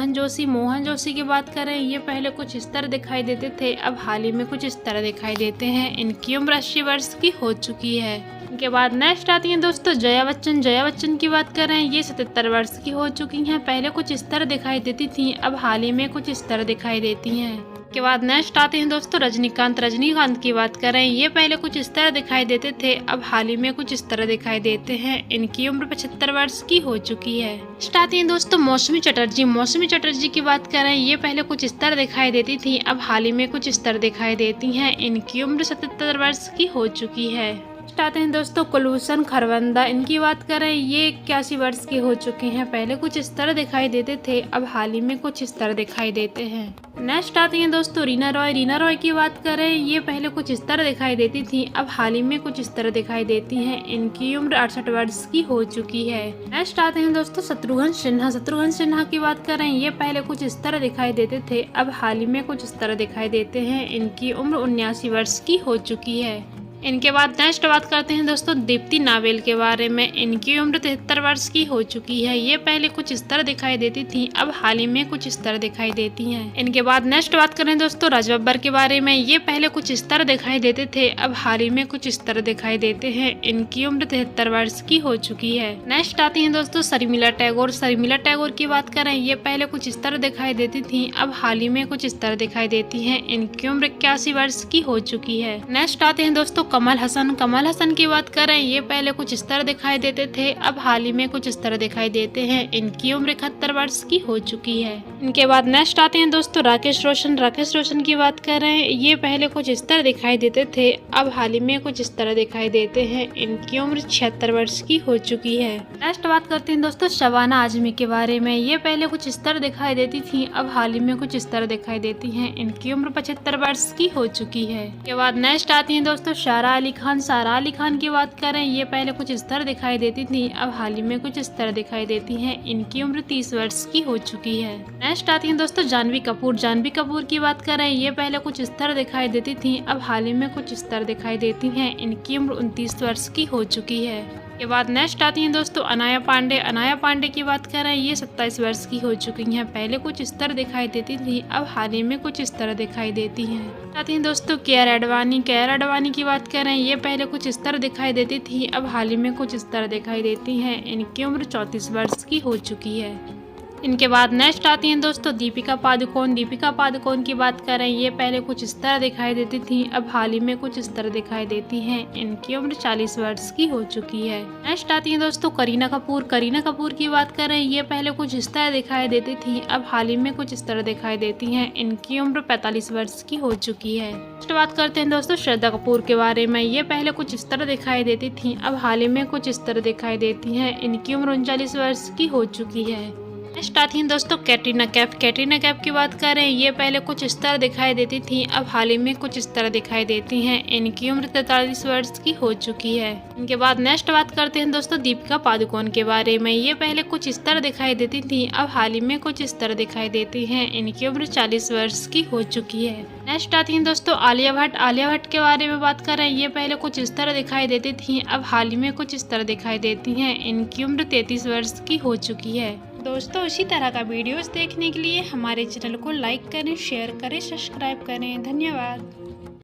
मोहन जोशी की बात करें, ये पहले कुछ इस तरह दिखाई देते थे, अब हाल ही में कुछ इस तरह दिखाई देते हैं। इनकी उम्र 80 वर्ष की हो चुकी है। इनके बाद नेक्स्ट आती हैं दोस्तों जया बच्चन। जया बच्चन की बात करें, ये 77 वर्ष की हो चुकी हैं। पहले कुछ इस तरह दिखाई देती थी, अब हाल ही में कुछ इस तरह दिखाई देती हैं। के बाद नेक्स्ट आते हैं दोस्तों रजनीकांत। रजनीकांत की बात करें, ये पहले कुछ इस तरह दिखाई देते थे, अब हाल ही में कुछ इस तरह दिखाई देते हैं। इनकी उम्र 75 वर्ष की हो चुकी है। नेक्स्ट आती हैं दोस्तों मौसमी चटर्जी। मौसमी चटर्जी की बात करें, ये पहले कुछ इस तरह दिखाई देती थी, अब हाल ही में कुछ इस तरह दिखाई देती हैं। इनकी उम्र 77 वर्ष की हो चुकी है। आते हैं दोस्तों कुलभूषण खरवंदा। इनकी बात करें, ये 81 वर्ष के हो चुके हैं। पहले कुछ इस तरह दिखाई देते थे, अब हाल ही में कुछ इस तरह दिखाई देते हैं। नेक्स्ट आती हैं दोस्तों रीना रॉय। रीना रॉय की बात करें, ये पहले कुछ इस तरह दिखाई देती थी, अब हाल ही में कुछ इस तरह दिखाई देती हैं। इनकी उम्र 68 वर्ष की हो चुकी है। नेक्स्ट आते हैं दोस्तों शत्रुघ्न सिन्हा। शत्रुघ्न सिन्हा की बात करें, ये पहले कुछ इस तरह दिखाई देते थे, अब हाल ही में कुछ इस तरह दिखाई देते हैं। इनकी उम्र 79 वर्ष की हो चुकी है। इनके बाद नेक्स्ट बात करते हैं दोस्तों दीप्ति नावेल के बारे में। इनकी उम्र 73 वर्ष की हो चुकी है। ये पहले कुछ इस तरह दिखाई देती थी, अब हाल ही में कुछ इस तरह दिखाई देती हैं। इनके बाद नेक्स्ट बात करें दोस्तों राज बब्बर के बारे में। ये पहले कुछ इस तरह दिखाई देते थे, अब हाल ही में कुछ इस तरह दिखाई देते हैं। इनकी उम्र 73 वर्ष की हो चुकी है। नेक्स्ट आती है दोस्तों शर्मिला टैगोर। शर्मिला टैगोर की बात करें, ये पहले कुछ इस तरह दिखाई देती थी, अब हाल ही में कुछ इस तरह दिखाई देती हैं। इनकी उम्र 81 वर्ष की हो चुकी है। नेक्स्ट आते हैं दोस्तों कमल हसन। कमल हसन की बात करें, ये पहले कुछ इस तरह दिखाई देते थे, अब हाल ही में कुछ इस तरह दिखाई देते हैं। इनकी उम्र 71 वर्ष की हो चुकी है। इनके बाद नेक्स्ट आते हैं दोस्तों राकेश रोशन। राकेश रोशन की बात करें, ये पहले कुछ इस तरह दिखाई देते थे, अब हाल ही में कुछ इस तरह दिखाई देते हैं। इनकी उम्र 76 वर्ष की हो चुकी है। नेक्स्ट बात करते हैं दोस्तों शबाना आजमी के बारे में। ये पहले कुछ इस तरह दिखाई देती थी, अब हाल ही में कुछ इस तरह दिखाई देती हैं। इनकी उम्र 75 वर्ष की हो चुकी है। इसके बाद नेक्स्ट आती हैं दोस्तों सारा अली खान। सारा अली खान की बात करें, ये पहले कुछ इस तरह दिखाई देती थी, अब हाल ही में कुछ इस तरह दिखाई देती हैं। इनकी उम्र 30 वर्ष की हो चुकी है। नेक्स्ट आती हैं दोस्तों जानवी कपूर। जानवी कपूर की बात करें, ये पहले कुछ इस तरह दिखाई देती थी, अब हाल ही में कुछ इस तरह दिखाई देती हैं। इनकी उम्र 29 वर्ष की हो चुकी है। के बाद नेक्स्ट आती हैं दोस्तों अनाया पांडे। अनाया पांडे की बात करें, ये 27 वर्ष की हो चुकी हैं। पहले कुछ इस तरह दिखाई देती थी, अब हाल ही में कुछ इस तरह दिखाई देती हैं। आती हैं दोस्तों केआर आडवाणी। केआर आडवाणी की बात करें, ये पहले कुछ इस तरह दिखाई देती थी, अब हाल ही में कुछ इस तरह दिखाई देती हैं। इनकी उम्र 34 वर्ष की हो चुकी है। इनके बाद नेक्स्ट आती हैं दोस्तों दीपिका पादुकोण। दीपिका पादुकोण की बात करें, ये पहले कुछ इस तरह दिखाई देती थी, अब हाल ही में कुछ इस तरह दिखाई देती हैं। इनकी उम्र 40 वर्ष की हो चुकी है। नेक्स्ट आती हैं दोस्तों करीना कपूर। करीना कपूर की बात करें, ये पहले कुछ इस तरह दिखाई देती थी, अब हाल ही में कुछ इस तरह दिखाई देती हैं। इनकी उम्र 45 वर्ष की हो चुकी है। नेक्स्ट बात करते हैं दोस्तों श्रद्धा कपूर के बारे में। ये पहले कुछ इस तरह दिखाई देती थी, अब हाल ही में कुछ इस तरह दिखाई देती हैं। इनकी उम्र 39 वर्ष की हो चुकी है। नेक्स्ट आती हैं दोस्तों कैटरीना कैफ। कैटरीना कैफ की बात करें, ये पहले कुछ इस तरह दिखाई देती थी, अब हाल ही में कुछ इस तरह दिखाई देती हैं। इनकी उम्र 43 वर्ष की हो चुकी है। इनके बाद नेक्स्ट बात करते हैं दोस्तों दीपिका पादुकोण के बारे में। ये पहले कुछ इस तरह दिखाई देती थी, अब हाल ही में कुछ इस तरह दिखाई देती हैं। इनकी उम्र 40 वर्ष की हो चुकी है। नेक्स्ट आती हैं दोस्तों आलिया भट्ट। आलिया भट्ट के बारे में बात करें, ये पहले कुछ इस तरह दिखाई देती थी, अब हाल ही में कुछ इस तरह दिखाई देती हैं। इनकी उम्र 33 वर्ष की हो चुकी है। दोस्तों इसी तरह का वीडियोस देखने के लिए हमारे चैनल को लाइक करें, शेयर करें, सब्सक्राइब करें। धन्यवाद।